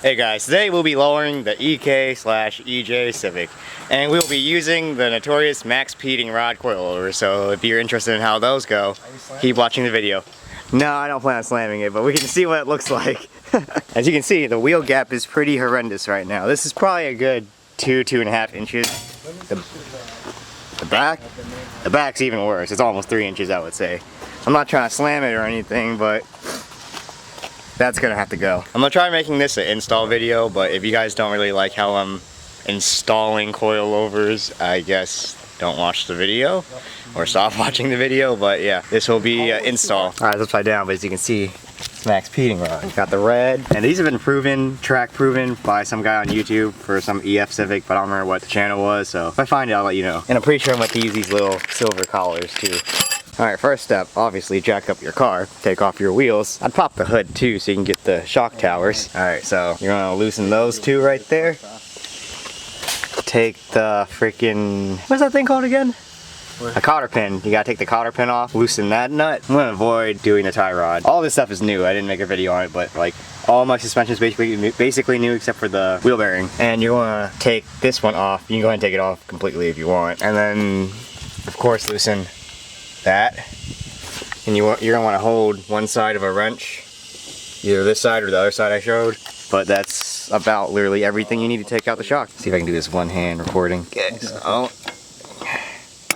Hey guys, today we'll be lowering the EK/EJ Civic, and we'll be using the notorious max peating rod coilover. So if you're interested in how those go, keep watching the video. No, I don't plan on slamming it, but we can see what it looks like. As you can see, the wheel gap is pretty horrendous right now. This is probably a good 2.5 inches. The back's even worse. It's almost 3 inches, I would say. I'm not trying to slam it or anything, but that's gonna have to go. I'm gonna try making this an install video, but if you guys don't really like how I'm installing coilovers, I guess don't watch the video or stop watching the video. But yeah, this will be install. Alright, it's upside down, but as you can see, it's max peating rod. Got the red, and these have been proven, track proven by some guy on YouTube for some EF Civic, but I don't remember what the channel was, so if I find it, I'll let you know. And I'm pretty sure I'm gonna use these little silver collars too. Alright, first step, obviously jack up your car, take off your wheels. I'd pop the hood too so you can get the shock towers. Alright, so you're gonna loosen those two right there. Take the freaking, what's that thing called again? A cotter pin. You gotta take the cotter pin off, loosen that nut. I'm gonna avoid doing the tie rod. All this stuff is new, I didn't make a video on it, but like all my suspension is basically new except for the wheel bearing. And you wanna take this one off. You can go ahead and take it off completely if you want. And then, of course, loosen that, and you're gonna want to hold one side of a wrench, either this side or the other side I showed. But that's about literally everything you need to take out the shock. See if I can do this one hand recording. Okay, so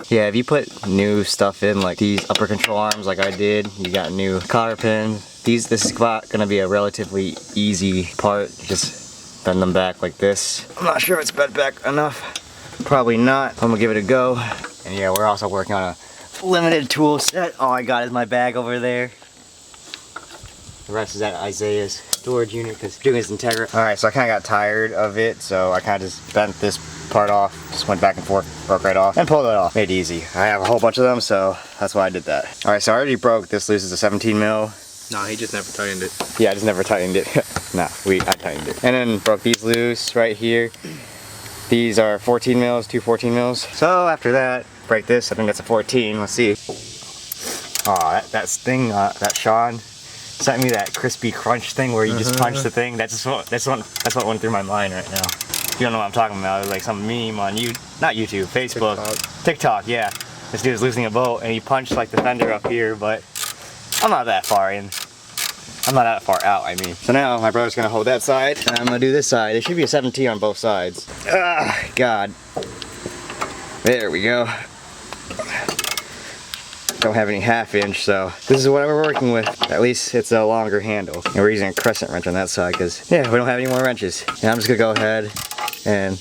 yeah, if you put new stuff in like these upper control arms like I did, you got new cotter pins. This is gonna be a relatively easy part. Just bend them back like this. I'm not sure if it's bent back enough. Probably not. I'm gonna give it a go. And yeah, we're also working on a limited tool set. All I got is my bag over there. The rest is at Isaiah's storage unit because doing his Integra. Alright, so I kind of got tired of it, so I kind of just bent this part off, just went back and forth, broke right off, and pulled it off. Made it easy. I have a whole bunch of them, so that's why I did that. Alright, so I already broke this loose. Is a 17 mil. No, he just never tightened it. Yeah, I just never tightened it. Nah, I tightened it. And then broke these loose right here. These are 14 mils, two 14 mils. So after that, break this. I think that's a 14. Let's see. Oh, that thing, that Sean sent me that crispy crunch thing where you just punch the thing. That's what went through my mind right now. You don't know what I'm talking about. It was like some meme on not YouTube, Facebook, TikTok. Yeah, this dude was losing a bolt and he punched like the fender up here, but I'm not that far in. I'm not that far out, I mean. So now my brother's gonna hold that side, and I'm gonna do this side. There should be a 17 on both sides. Ah, God. There we go. Don't have any 1/2 inch, so this is what we're working with. At least it's a longer handle. And we're using a crescent wrench on that side because, yeah, we don't have any more wrenches. And I'm just gonna go ahead and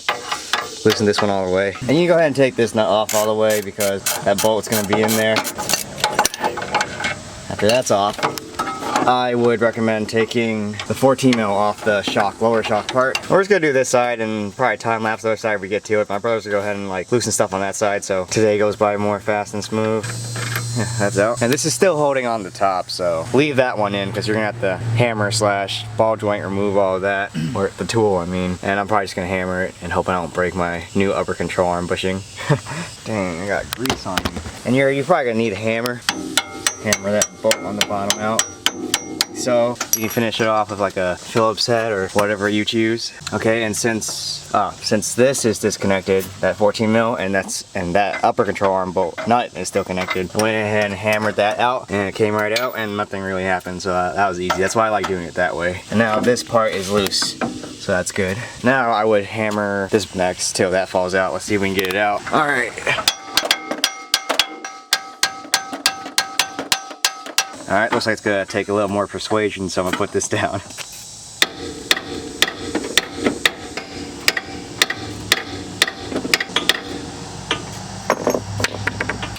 loosen this one all the way. And you can go ahead and take this nut off all the way because that bolt's gonna be in there. After that's off, I would recommend taking the 14 mil off the shock, lower shock part. We're just gonna do this side and probably time lapse the other side if we get to it. My brother's gonna go ahead and like loosen stuff on that side, so today goes by more fast and smooth. Yeah, that's out. And this is still holding on the top, so leave that one in because you're gonna have to hammer / ball joint remove all of that, or the tool I mean. And I'm probably just gonna hammer it and hope I don't break my new upper control arm bushing. Dang, I got grease on me. And you're probably gonna need a hammer. Hammer that bolt on the bottom out. So you can finish it off with like a Phillips head or whatever you choose. Okay, and since this is disconnected, that 14 mil, and that upper control arm bolt nut is still connected, I went ahead and hammered that out, and it came right out, and nothing really happened. So that was easy. That's why I like doing it that way. And now this part is loose, so that's good. Now I would hammer this next till that falls out. Let's see if we can get it out. All right. Alright, looks like it's gonna take a little more persuasion, so I'm gonna put this down.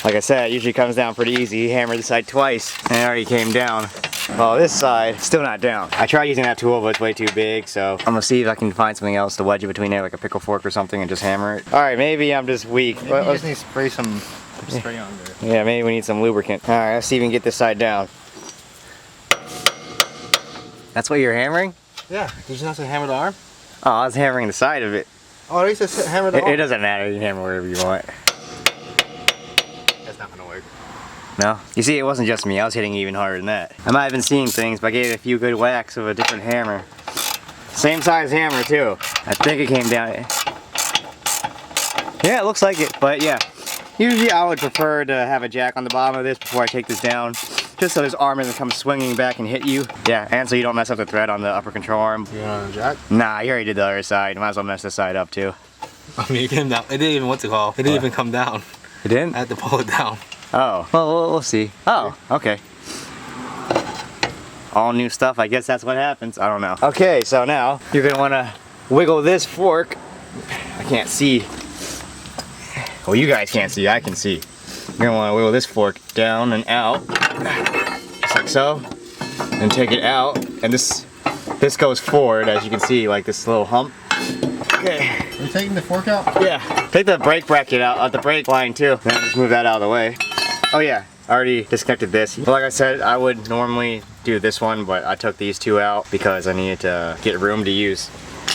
Like I said, it usually comes down pretty easy. You hammer this side twice, and it already came down. Oh, this side, still not down. I tried using that tool, but it's way too big, so I'm gonna see if I can find something else to wedge it between there, like a pickle fork or something, and just hammer it. Alright, maybe I'm just weak. Maybe you just need to spray some spray on there. Yeah, maybe we need some lubricant. Alright, let's see if we can get this side down. That's what you're hammering? Yeah. Did you not say hammer the arm? Oh, I was hammering the side of it. Oh, at least it's hammer the arm. It doesn't matter. You can hammer wherever you want. That's not gonna work. No? You see, it wasn't just me. I was hitting even harder than that. I might have been seeing things, but I gave it a few good whacks of a different hammer. Same size hammer too. I think it came down. Yeah, it looks like it, but yeah. Usually I would prefer to have a jack on the bottom of this before I take this down, just so this arm doesn't come swinging back and hit you. Yeah, and so you don't mess up the thread on the upper control arm. You want a jack? Nah, you already did the other side. Might as well mess this side up too. I mean, it came down. It didn't even, what's it called? It didn't even come down. It didn't? I had to pull it down. Oh, well, we'll see. Oh, okay. All new stuff, I guess that's what happens. I don't know. Okay, so now you're gonna wanna wiggle this fork. I can't see. Well, you guys can't see, I can see. You're gonna wanna wiggle this fork down and out, just like so, and take it out. And this goes forward, as you can see, like this little hump. Okay. Are you taking the fork out? Yeah. Take the brake bracket out, the brake line too. Then just move that out of the way. Oh yeah, I already disconnected this. Well, like I said, I would normally do this one, but I took these two out because I needed to get room to use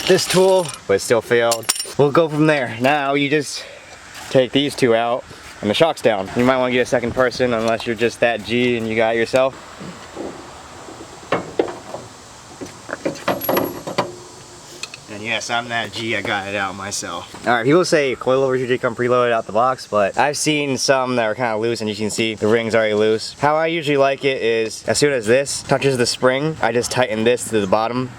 this tool, but it still failed. We'll go from there. Now you just take these two out and the shock's down. You might want to get a second person unless you're just that G and you got it yourself. And yes, I'm that G, I got it out myself. Alright, people say coilovers usually come preloaded out the box, but I've seen some that are kind of loose, and you can see the ring's already loose. How I usually like it is, as soon as this touches the spring, I just tighten this to the bottom.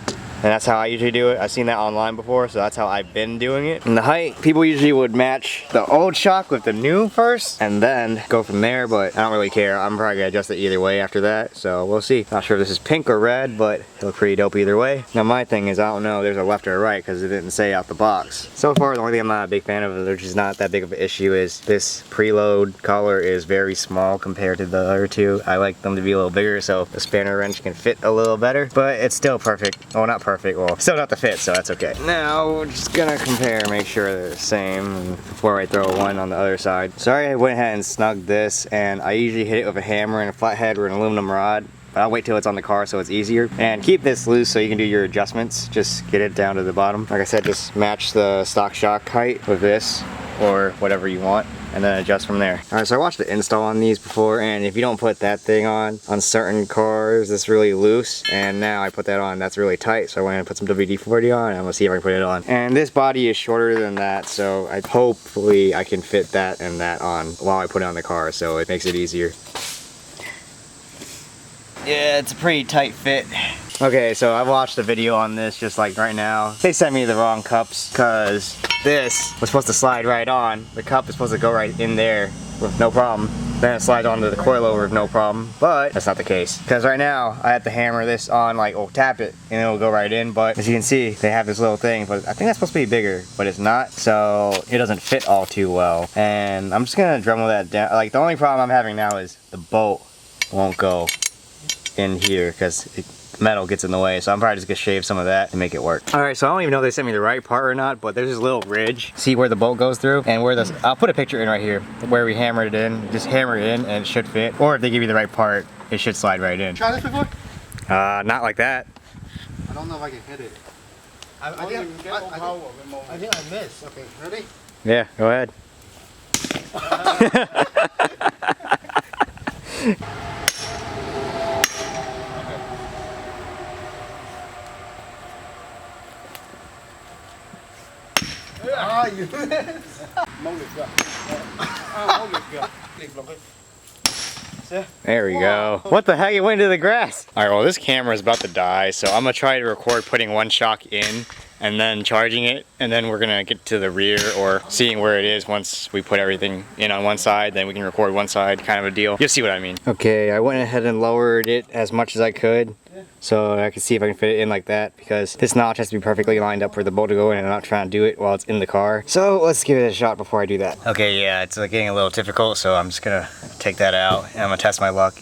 And that's how I usually do it. I've seen that online before, so that's how I've been doing it. And the height, people usually would match the old shock with the new first, and then go from there, but I don't really care. I'm probably gonna adjust it either way after that, so we'll see. Not sure if this is pink or red, but it'll look pretty dope either way. Now my thing is, I don't know if there's a left or a right, because it didn't say out the box. So far, the only thing I'm not a big fan of, which is not that big of an issue, is this preload collar is very small compared to the other two. I like them to be a little bigger, so the spanner wrench can fit a little better, but it's still perfect. Oh, not perfect, well, still not the fit, so that's okay. Now we're just gonna compare, make sure they're the same before I throw one on the other side. Sorry I went ahead and snugged this, and I usually hit it with a hammer and a flathead or an aluminum rod, but I'll wait till it's on the car so it's easier. And keep this loose so you can do your adjustments. Just get it down to the bottom. Like I said, just match the stock shock height with this or whatever you want, and then adjust from there. Alright, so I watched the install on these before, and if you don't put that thing on certain cars, it's really loose, and now I put that on, that's really tight, so I went and put some WD-40 on, and I'm gonna see if I can put it on. And this body is shorter than that, so hopefully I can fit that and that on while I put it on the car, so it makes it easier. Yeah, it's a pretty tight fit. Okay, so I watched a video on this just like right now. They sent me the wrong cups because this was supposed to slide right on. The cup is supposed to go right in there with no problem. Then it slides onto the coilover with no problem, but that's not the case. Because right now, I have to hammer this on, like, oh, tap it, and it'll go right in. But as you can see, they have this little thing, but I think that's supposed to be bigger, but it's not. So it doesn't fit all too well. And I'm just gonna Dremel that down. Like, the only problem I'm having now is the bolt won't go in here because metal gets in the way, so I'm probably just gonna shave some of that to make it work. Alright, so I don't even know if they sent me the right part or not, but there's this little ridge. See where the bolt goes through? And where this, I'll put a picture in right here, where we hammered it in. Just hammer it in and it should fit. Or if they give you the right part, it should slide right in. Try this before? Not like that. I don't know if I can hit it. I think I missed. Okay, ready? Yeah, go ahead. Ah, you There we go. What the heck? It went into the grass. Alright, well, this camera is about to die, so I'm gonna try to record putting one shock in and then charging it, and then we're gonna get to the rear or seeing where it is once we put everything in on one side, then we can record one side, kind of a deal. You'll see what I mean. Okay, I went ahead and lowered it as much as I could so I can see if I can fit it in like that, because this notch has to be perfectly lined up for the bolt to go in, and I'm not trying to do it while it's in the car. So let's give it a shot before I do that. Okay, yeah, it's getting a little difficult, so I'm just gonna take that out and I'm gonna test my luck,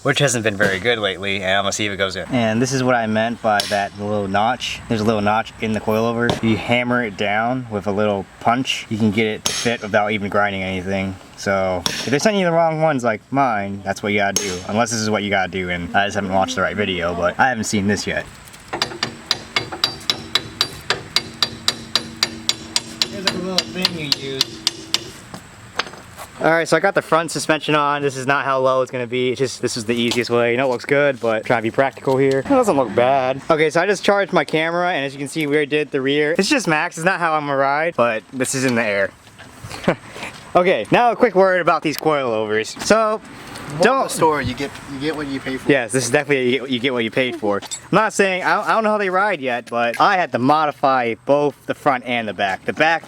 which hasn't been very good lately, and I'm gonna see if it goes in. And this is what I meant by that little notch. There's a little notch in the coilover. You hammer it down with a little punch, you can get it to fit without even grinding anything. So if they're sending you the wrong ones like mine, that's what you gotta do. Unless this is what you gotta do, and I just haven't watched the right video, but I haven't seen this yet. Here's like a little thing you use. Alright, so I got the front suspension on. This is not how low it's gonna be. It's just, this is the easiest way. You know, it looks good, but trying to be practical here. It doesn't look bad. Okay, so I just charged my camera, and as you can see, we already did the rear. It's just max. It's not how I'm gonna ride, but this is in the air. Okay, now a quick word about these coilovers. So, don't. The store, you get what you pay for. Yes, this is definitely you get what you paid for. I'm not saying I don't know how they ride yet, but I had to modify both the front and the back. The back,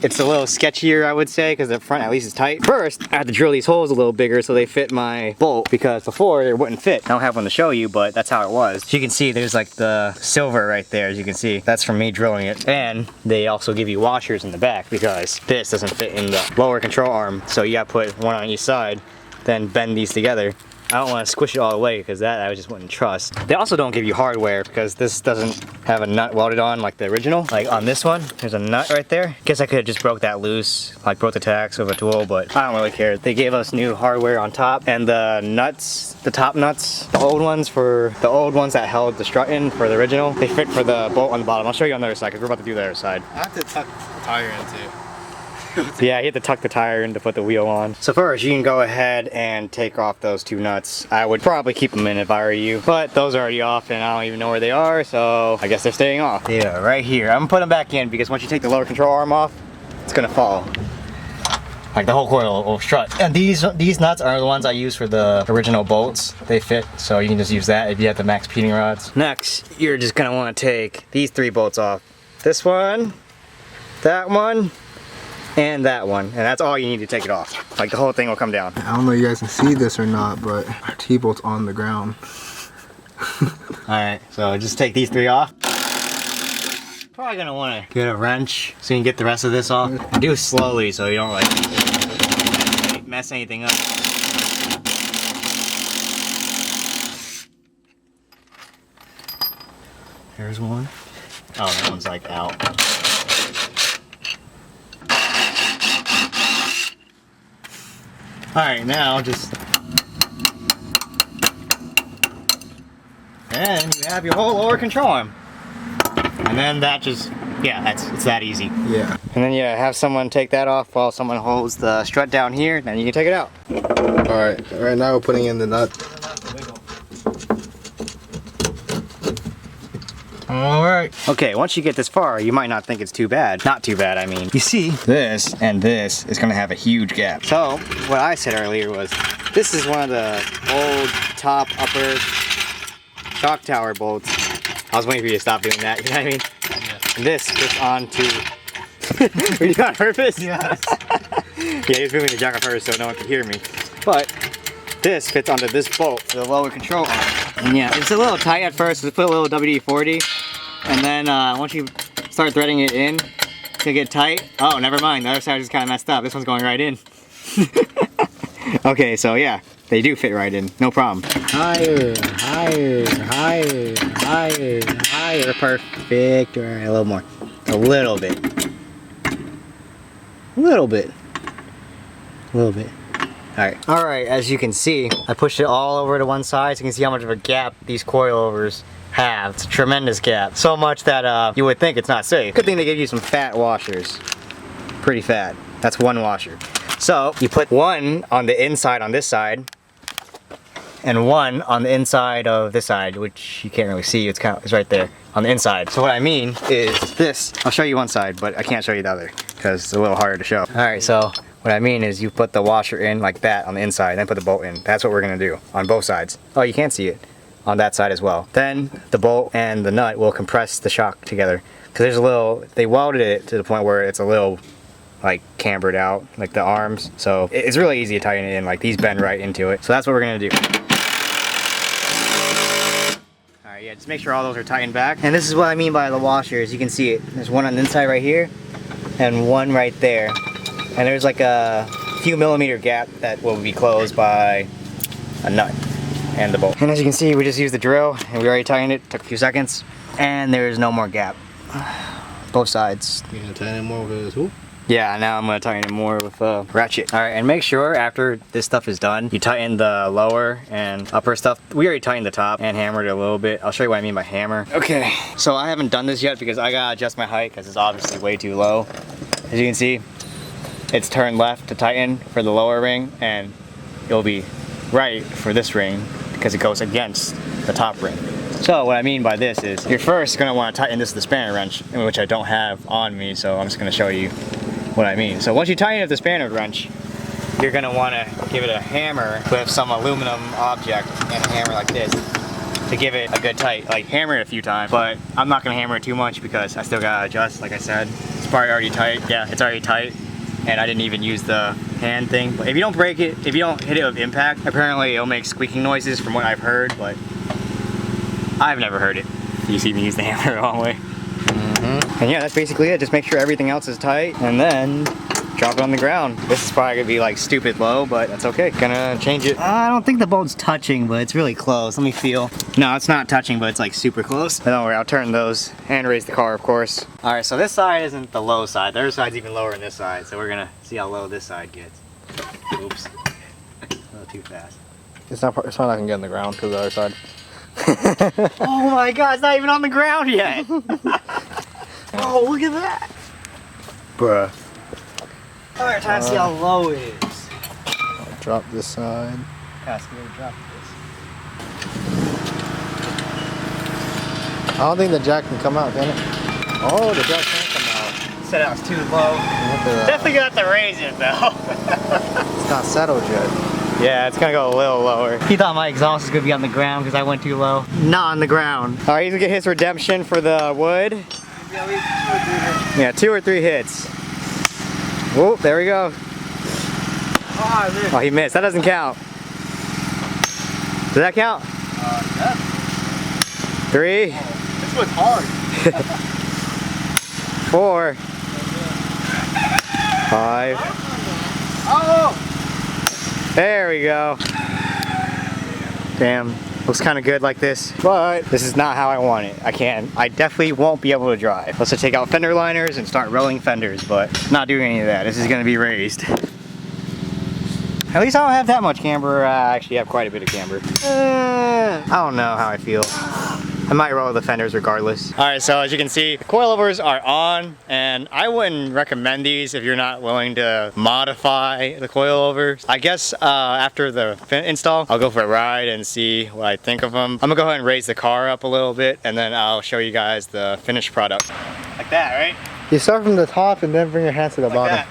it's a little sketchier, I would say, because the front at least is tight. First, I had to drill these holes a little bigger so they fit my bolt, because before it wouldn't fit. I don't have one to show you, but that's how it was. So you can see there's like the silver right there, as you can see. That's from me drilling it. And they also give you washers in the back because this doesn't fit in the lower control arm. So you gotta put one on each side, then bend these together. I don't want to squish it all the way because that I just wouldn't trust. They also don't give you hardware because this doesn't have a nut welded on like the original. Like on this one, there's a nut right there. Guess I could have just broke that loose, like broke the tacks with a tool, but I don't really care. They gave us new hardware on top, and the nuts, the top nuts, the old ones that held the strut in for the original, they fit for the bolt on the bottom. I'll show you on the other side because we're about to do the other side. I have to tuck the tire into it. Yeah, you have to tuck the tire in to put the wheel on. So first, you can go ahead and take off those two nuts. I would probably keep them in if I were you, but those are already off and I don't even know where they are, so I guess they're staying off. Yeah, right here. I'm gonna put them back in because once you take the lower control arm off, it's gonna fall. Like the whole coil will strut. And these nuts are the ones I use for the original bolts. They fit, so you can just use that if you have the max peating rods. Next, you're just gonna wanna take these 3 bolts off. This one, that one, and that one, and that's all you need to take it off. Like the whole thing will come down. I don't know if you guys can see this or not, but our T-bolt's on the ground. Alright, so just take these 3 off. Probably gonna wanna get a wrench so you can get the rest of this off. Do it slowly so you don't like mess anything up. Here's one. Oh, that one's like out. Alright, now just... And you have your whole lower control arm. And then that just... Yeah, it's that easy. Yeah. And then you have someone take that off while someone holds the strut down here, then you can take it out. Alright, right now we're putting in the nut. Alright. Okay, once you get this far, you might not think it's too bad. Not too bad, I mean. You see, this and this is gonna have a huge gap. So, what I said earlier was, this is one of the old top, upper shock tower bolts. I was waiting for you to stop doing that, you know what I mean? Yeah. This fits onto... Were you on purpose? Yes. Yeah, he was moving the jack up first so no one could hear me. But, this fits onto this bolt for the lower control arm. And yeah, it's a little tight at first, so put a little WD-40. And then once you start threading it in to get tight, oh, never mind, the other side just kind of messed up. This one's going right in. Okay, so yeah, they do fit right in, no problem. Higher, higher, higher, higher, higher, perfect. All right, a little more, a little bit, a little bit, a little bit. All right, as you can see, I pushed it all over to one side, so you can see how much of a gap these coilovers have. It's a tremendous gap. So much that you would think it's not safe. Good thing they give you some fat washers. Pretty fat. That's one washer. So, you put one on the inside on this side, and one on the inside of this side, which you can't really see, it's right there on the inside. So what I mean is this. I'll show you one side, but I can't show you the other, because it's a little harder to show. Alright, so what I mean is you put the washer in like that on the inside, then put the bolt in. That's what we're gonna do on both sides. Oh, you can't see it. On that side as well. Then the bolt and the nut will compress the shock together. Because there's a little, they welded it to the point where it's a little like cambered out, like the arms. So it's really easy to tighten it in, like these bend right into it. So that's what we're gonna do. Alright, yeah, just make sure all those are tightened back. And this is what I mean by the washers. You can see it. There's one on the inside right here, and one right there. And there's like a few millimeter gap that will be closed by a nut and the bolt. And as you can see, we just used the drill and we already tightened it. Took a few seconds, and there's no more gap. Both sides. You're gonna tighten it more with a tool? Yeah, now I'm gonna tighten it more with a ratchet. All right, and make sure after this stuff is done, you tighten the lower and upper stuff. We already tightened the top and hammered it a little bit. I'll show you what I mean by hammer. Okay, so I haven't done this yet because I gotta adjust my height because it's obviously way too low. As you can see, it's turned left to tighten for the lower ring, and it'll be right for this ring because it goes against the top ring. So what I mean by this is you're first going to want to tighten this with the spanner wrench, which I don't have on me, so I'm just going to show you what I mean. So once you tighten it with the spanner wrench, you're going to want to give it a hammer with some aluminum object and a hammer like this to give it a good tight. Like hammer it a few times, but I'm not going to hammer it too much because I still got to adjust. Like I said, it's probably already tight. Yeah, it's already tight. And I didn't even use the hand thing. But if you don't break it, if you don't hit it with impact, apparently it'll make squeaking noises from what I've heard, but I've never heard it. You see me use the hammer the wrong way. And yeah, that's basically it. Just make sure everything else is tight and then drop it on the ground. This is probably gonna be like stupid low, but that's okay. Gonna change it. I don't think the bolt's touching, but it's really close. Let me feel. No, it's not touching, but it's like super close. But don't worry, I'll turn those and raise the car, of course. All right, so this side isn't the low side. The other side's even lower than this side, so we're gonna see how low this side gets. Oops, a little too fast. It's not gonna get on the ground because the other side. Oh my God, it's not even on the ground yet. Oh, look at that. Bruh. All right, time to see how low it is. I'll drop this side. Drop I don't think the jack can come out, can it? Oh, the jack can come out. this. Said I was too low. Definitely gonna have to raise it though. It's not settled yet. Yeah, it's gonna go a little lower. He thought my exhaust was gonna be on the ground because I went too low. Not on the ground. All right, he's gonna get his redemption for the wood. Yeah, 2 or 3 hits. Oh, there we go. Oh, I missed. Oh, he missed. That doesn't count. Does that count? Yeah. 3. This was hard. 4. 5. Oh! There we go. Damn. Looks kind of good like this, but this is not how I want it. I definitely won't be able to drive. Let's just take out fender liners and start rolling fenders, but not doing any of that. This is gonna be raised. At least I don't have that much camber. I actually have quite a bit of camber. I don't know how I feel. I might roll the fenders regardless. All right, so as you can see, the coilovers are on, and I wouldn't recommend these if you're not willing to modify the coilovers. I guess after the install, I'll go for a ride and see what I think of them. I'm gonna go ahead and raise the car up a little bit, and then I'll show you guys the finished product. Like that, right? You start from the top and then bring your hands to the bottom. That.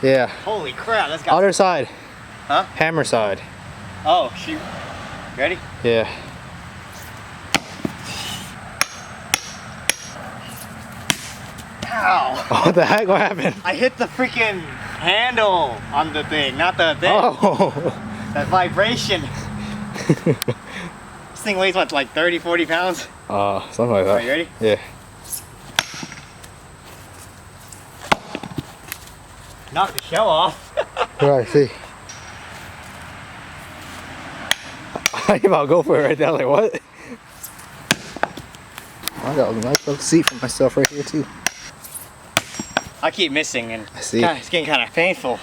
Yeah. Holy crap, that's got... Other side. Huh? Hammer side. Oh, shoot. Ready? Yeah. Ow! Oh, what the heck? What happened? I hit the freaking handle on the thing, not the thing. Oh! That vibration. This thing weighs what, like 30, 40 pounds? Something like that. Are you ready? Yeah. Knock the shell off. Right, see. I think I'll go for it right there. Like, what? I got a nice little seat for myself right here, too. I keep missing, and I see. It's getting kind of painful.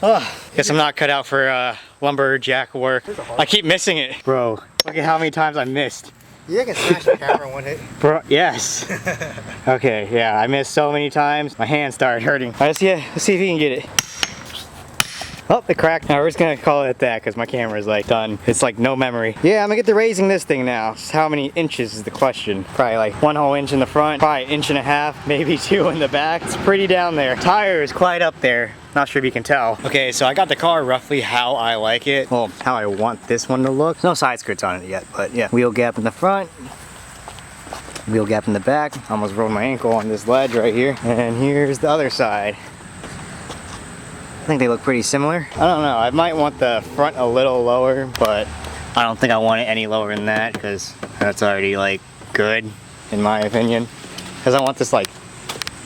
Guess I'm not cut out for lumberjack work. I keep missing it. Bro, look at how many times I missed. You can smash the camera in one hit. Bro, yes. Okay, yeah, I missed so many times. My hand started hurting. All right, let's see if he can get it. Oh, it cracked. Now we're just gonna call it at that because my camera is like done. It's like no memory. Yeah, I'm gonna get to raising this thing now. Just how many inches is the question? Probably like 1 whole inch in the front, probably 1.5 inches, maybe 2 in the back. It's pretty down there. Tire is quite up there. Not sure if you can tell. Okay, so I got the car roughly how I like it. Well, how I want this one to look. No side skirts on it yet, but yeah. Wheel gap in the front. Wheel gap in the back. Almost rolled my ankle on this ledge right here. And here's the other side. I think they look pretty similar. I don't know, I might want the front a little lower, but I don't think I want it any lower than that because that's already like good in my opinion. Because I want this like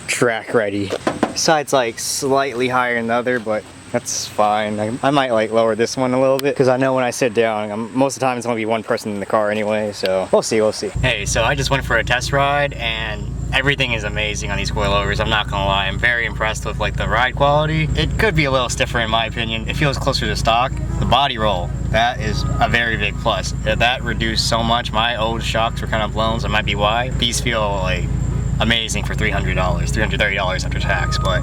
track ready. Side's like slightly higher than the other, but that's fine. I might like lower this one a little bit because I know when I sit down, most of the time it's gonna be one person in the car anyway, so we'll see. Hey, so I just went for a test ride and everything is amazing on these coilovers. I'm not gonna lie, I'm very impressed with like the ride quality. It could be a little stiffer in my opinion. It feels closer to stock. The body roll, that is a very big plus. That reduced so much. My old shocks were kind of blown, so that might be why. These feel like amazing for $300, $330 after tax, but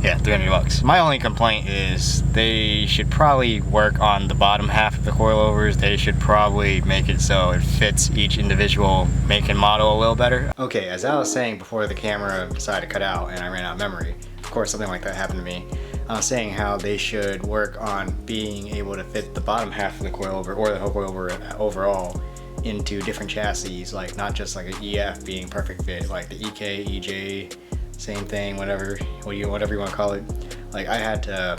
Yeah, 300 bucks. My only complaint is they should probably work on the bottom half of the coilovers. They should probably make it so it fits each individual make and model a little better. Okay, as I was saying before the camera decided to cut out and I ran out of memory, of course something like that happened to me. I was saying how they should work on being able to fit the bottom half of the coilover, or the whole coilover overall, into different chassis, like not just like an EF being perfect fit, like the EK, EJ, same thing, whatever you want to call it. Like I had to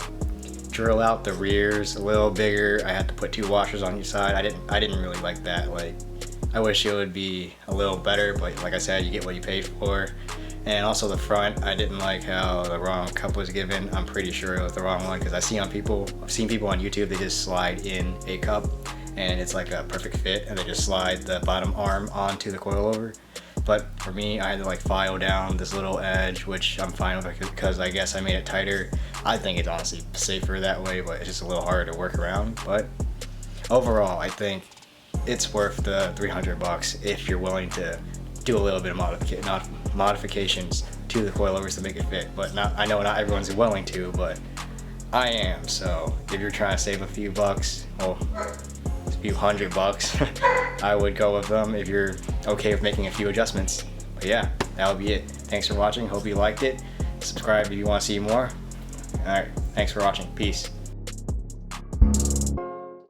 drill out the rears a little bigger. I had to put 2 washers on each side. I didn't really like that. Like I wish it would be a little better, but like I said, you get what you paid for. And also the front, I didn't like how the wrong cup was given. I'm pretty sure it was the wrong one because I've seen people on YouTube, they just slide in a cup and it's like a perfect fit and they just slide the bottom arm onto the coilover. But for me, I had to like file down this little edge, which I'm fine with because I guess I made it tighter. I think it's honestly safer that way, but it's just a little harder to work around. But overall, I think it's worth the 300 bucks if you're willing to do a little bit of modifications to the coilovers to make it fit. But I know not everyone's willing to, but I am. So if you're trying to save a few bucks, well, a few $100 bucks, I would go with them if you're okay with making a few adjustments. But yeah, that would be it. Thanks for watching. Hope you liked it. Subscribe if you want to see more. Alright, thanks for watching. Peace.